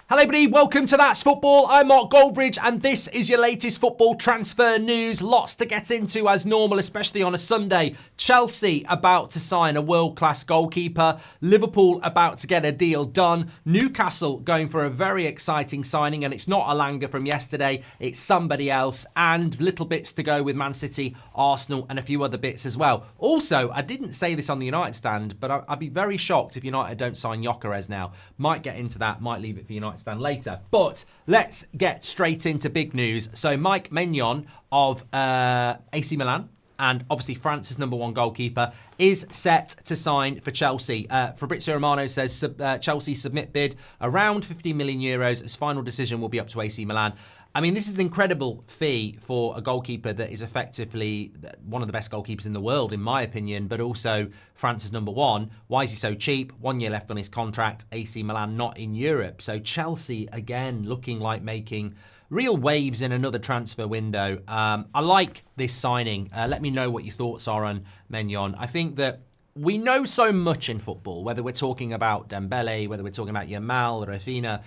Hello everybody, welcome to That's Football. I'm Mark Goldbridge and this is your latest football transfer news. Lots to get into as normal, especially on a Sunday. Chelsea about to sign a world-class goalkeeper. Liverpool about to get a deal done. Newcastle going for a very exciting signing, and it's not Alanga from yesterday, it's somebody else, and little bits to go with Man City, Arsenal and a few other bits as well. Also, I didn't say this on the United stand, but I'd be very shocked if United don't sign Kerkez now. Might get into that, might leave it for United stand later. But let's get straight into big news. So Mike Maignan of AC Milan, and obviously France's #1 goalkeeper, is set to sign for Chelsea. Fabrizio Romano says Chelsea submit bid around 50 million euros as final decision will be up to AC Milan. I mean, this is an incredible fee for a goalkeeper that is effectively one of the best goalkeepers in the world, in my opinion, but also France's #1. Why is he so cheap? 1 year left on his contract. AC Milan not in Europe. So Chelsea, again, looking like making real waves in another transfer window. I like this signing. Let me know what your thoughts are on Maignan. I think that we know so much in football, whether we're talking about Dembele, whether we're talking about Yamal, Rafinha,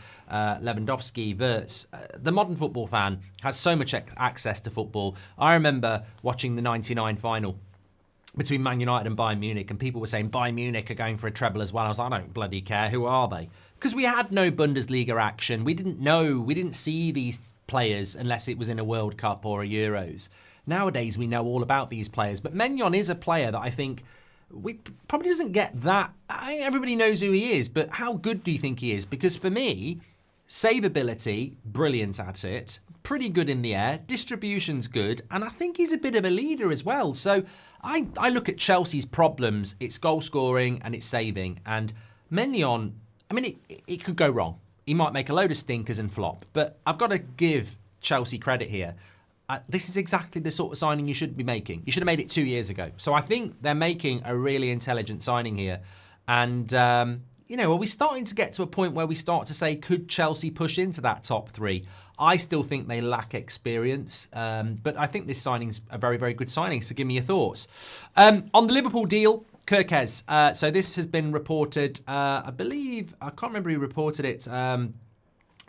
Lewandowski, Wirtz. The modern football fan has so much access to football. I remember watching the '99 final between Man United and Bayern Munich, and people were saying Bayern Munich are going for a treble as well. I was like, I don't bloody care. Who are they? Because we had no Bundesliga action. We didn't see these players unless it was in a World Cup or a Euros. Nowadays, we know all about these players. But Maignan is a player that I think we probably doesn't get that. Everybody knows who he is, but how good do you think he is? Because for me, save ability, brilliant at it, pretty good in the air, distribution's good, and I think he's a bit of a leader as well. So I look at Chelsea's problems, it's goal scoring and it's saving. And Maignan, I mean, it could go wrong. He might make a load of stinkers and flop, but I've got to give Chelsea credit here. This is exactly the sort of signing you should be making. You should have made it 2 years ago. So I think they're making a really intelligent signing here. And, are we starting to get to a point where we start to say, could Chelsea push into that top 3? I still think they lack experience. But I think this signing's a very, very good signing. So give me your thoughts. On the Liverpool deal, Kerkez. So this has been reported, I can't remember who reported it.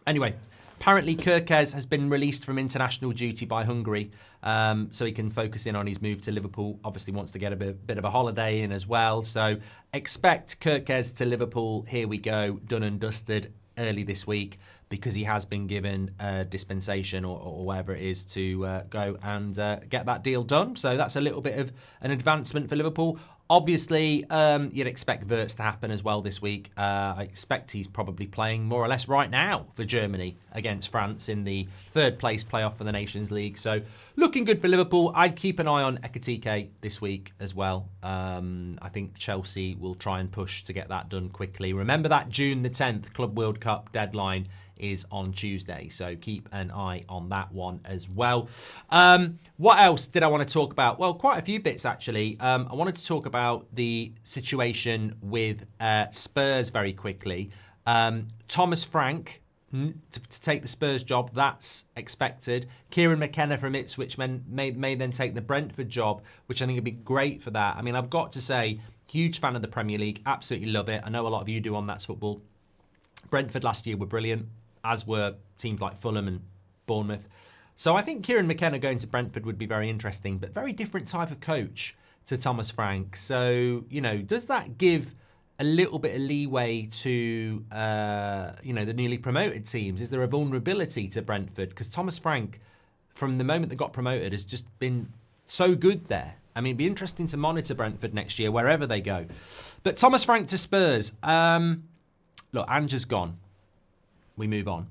Anyway, apparently, Kerkez has been released from international duty by Hungary, so he can focus in on his move to Liverpool. Obviously wants to get a bit of a holiday in as well. So expect Kerkez to Liverpool. Here we go, done and dusted early this week, because he has been given a dispensation or whatever it is to go and get that deal done. So that's a little bit of an advancement for Liverpool. Obviously, you'd expect Wirtz to happen as well this week. I expect he's probably playing more or less right now for Germany against France in the third place playoff for the Nations League. So looking good for Liverpool. I'd keep an eye on Ekitike this week as well. I think Chelsea will try and push to get that done quickly. Remember that June the 10th Club World Cup deadline is on Tuesday, so keep an eye on that one as well. What else did I want to talk about? Well, quite a few bits actually. I wanted to talk about the situation with Spurs very quickly. Thomas Frank to take the Spurs job, that's expected. Kieran McKenna from Ipswich may then take the Brentford job, which I think would be great for that. I mean, I've got to say, huge fan of the Premier League, absolutely love it. I know a lot of you do on That's Football. Brentford last year were brilliant, as were teams like Fulham and Bournemouth. So I think Kieran McKenna going to Brentford would be very interesting, but very different type of coach to Thomas Frank. So, does that give a little bit of leeway to, the newly promoted teams? Is there a vulnerability to Brentford? Because Thomas Frank, from the moment they got promoted, has just been so good there. I mean, it'd be interesting to monitor Brentford next year, wherever they go. But Thomas Frank to Spurs. Look, Ange's gone. We move on.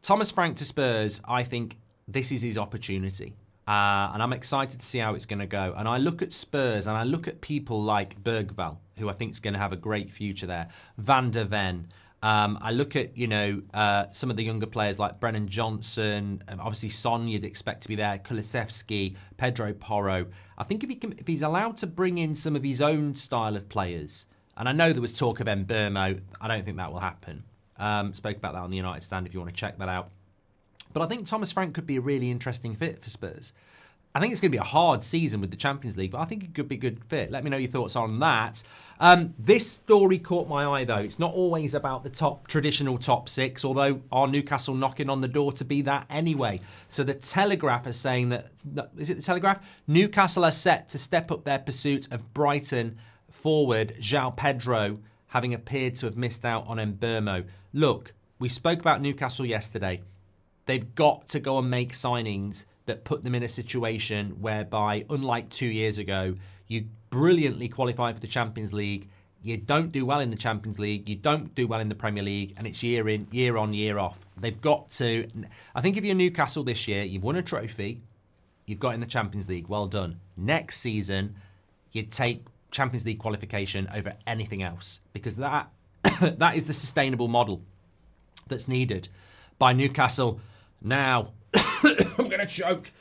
Thomas Frank to Spurs, I think this is his opportunity. And I'm excited to see how it's going to go. And I look at Spurs and I look at people like Bergvall, who I think is going to have a great future there. Van der Ven. I look at, some of the younger players like Brennan Johnson. Obviously, Son you'd expect to be there. Kulusevski, Pedro Porro. I think if he's allowed to bring in some of his own style of players, and I know there was talk of Mbermo, I don't think that will happen. Spoke about that on the United stand if you want to check that out. But I think Thomas Frank could be a really interesting fit for Spurs. I think it's going to be a hard season with the Champions League, but I think it could be a good fit. Let me know your thoughts on that. This story caught my eye, though. It's not always about the traditional top six, although are Newcastle knocking on the door to be that anyway? So the Telegraph is saying that, is it the Telegraph? Newcastle are set to step up their pursuit of Brighton forward Xiao Pedro, having appeared to have missed out on Mbeumo. Look, we spoke about Newcastle yesterday. They've got to go and make signings that put them in a situation whereby, unlike 2 years ago, you brilliantly qualify for the Champions League, you don't do well in the Champions League, you don't do well in the Premier League, and it's year in, year on, year off. They've got to... I think if you're Newcastle this year, you've won a trophy, you've got in the Champions League, well done. Next season, you'd take Champions League qualification over anything else, because that that is the sustainable model that's needed by Newcastle now. I'm going to choke.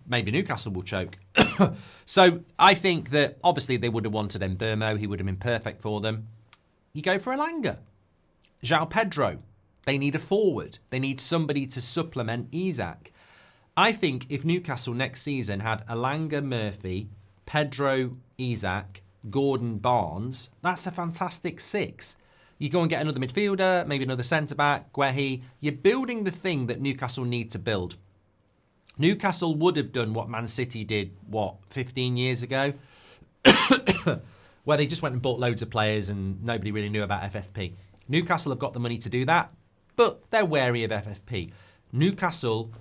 Maybe Newcastle will choke. So I think that obviously they would have wanted Mbeumo. He would have been perfect for them. You go for Elanga. Xiao Pedro. They need a forward. They need somebody to supplement Isak. I think if Newcastle next season had Elanga, Murphy, Pedro, Isak, Gordon, Barnes, that's a fantastic six. You go and get another midfielder, maybe another centre-back, Guehi. You're building the thing that Newcastle need to build. Newcastle would have done what Man City did, 15 years ago? Where they just went and bought loads of players and nobody really knew about FFP. Newcastle have got the money to do that, but they're wary of FFP. Newcastle,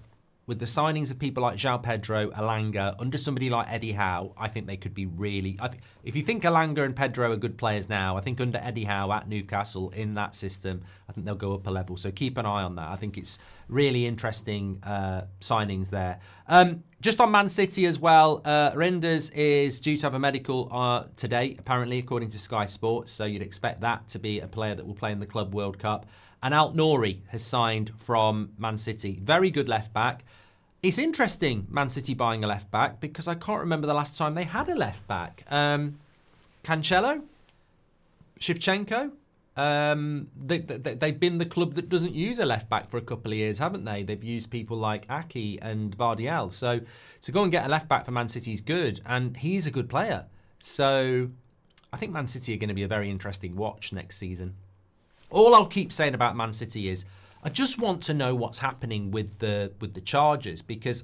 with the signings of people like Xiao Pedro, Elanga, under somebody like Eddie Howe, I think they could be really... if you think Elanga and Pedro are good players now, I think under Eddie Howe at Newcastle, in that system, I think they'll go up a level. So keep an eye on that. I think it's really interesting signings there. Just on Man City as well, Reinders is due to have a medical today, apparently, according to Sky Sports. So you'd expect that to be a player that will play in the Club World Cup. And Nouri has signed from Man City. Very good left back. It's interesting, Man City buying a left back, because I can't remember the last time they had a left back. Cancelo? Shevchenko? They've been the club that doesn't use a left back for a couple of years, haven't they? They've used people like Aki and Vardiel. So to go and get a left back for Man City is good, and he's a good player. So I think Man City are going to be a very interesting watch next season. All I'll keep saying about Man City is I just want to know what's happening with the charges, because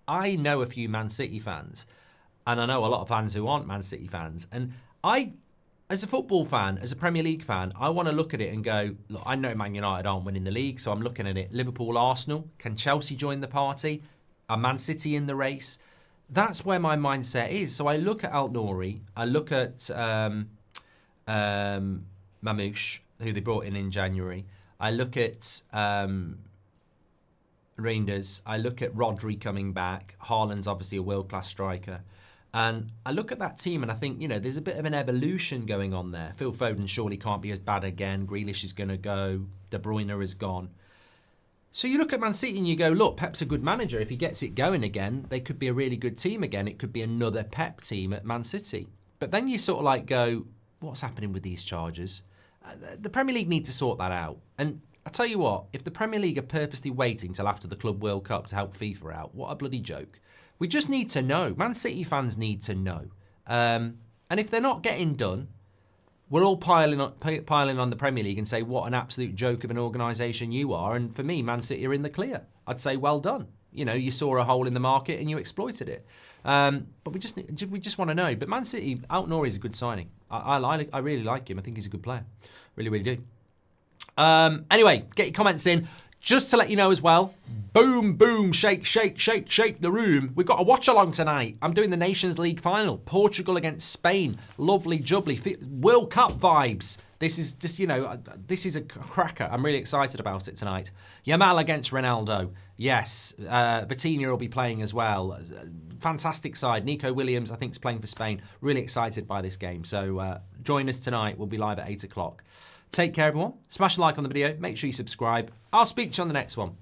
I know a few Man City fans, and I know a lot of fans who aren't Man City fans. And I, as a football fan, as a Premier League fan, I want to look at it and go, look, I know Man United aren't winning the league, so I'm looking at it. Liverpool, Arsenal, can Chelsea join the party? Are Man City in the race? That's where my mindset is. So I look at Nouri, I look at Mamouche, who they brought in January. I look at Reinders. I look at Rodri coming back. Haaland's obviously a world-class striker. And I look at that team and I think, there's a bit of an evolution going on there. Phil Foden surely can't be as bad again. Grealish is going to go. De Bruyne is gone. So you look at Man City and you go, look, Pep's a good manager. If he gets it going again, they could be a really good team again. It could be another Pep team at Man City. But then you sort of like go, what's happening with these charges? The Premier League need to sort that out. And I tell you what, if the Premier League are purposely waiting till after the Club World Cup to help FIFA out, what a bloody joke. We just need to know. Man City fans need to know. And if they're not getting done, we're all piling on the Premier League and say, what an absolute joke of an organisation you are. And for me, Man City are in the clear. I'd say, well done. You saw a hole in the market and you exploited it. But we just want to know. But Man City, Nouri is a good signing. I really like him. I think he's a good player. Really, really do. Anyway, get your comments in. Just to let you know as well, boom, boom, shake, shake, shake, shake the room. We've got a watch-along tonight. I'm doing the Nations League final. Portugal against Spain. Lovely, jubbly. World Cup vibes. This is just, this is a cracker. I'm really excited about it tonight. Yamal against Ronaldo. Yes. Vitinha will be playing as well. Fantastic side. Nico Williams, I think, is playing for Spain. Really excited by this game. So join us tonight. We'll be live at 8 o'clock. Take care, everyone. Smash a like on the video. Make sure you subscribe. I'll speak to you on the next one.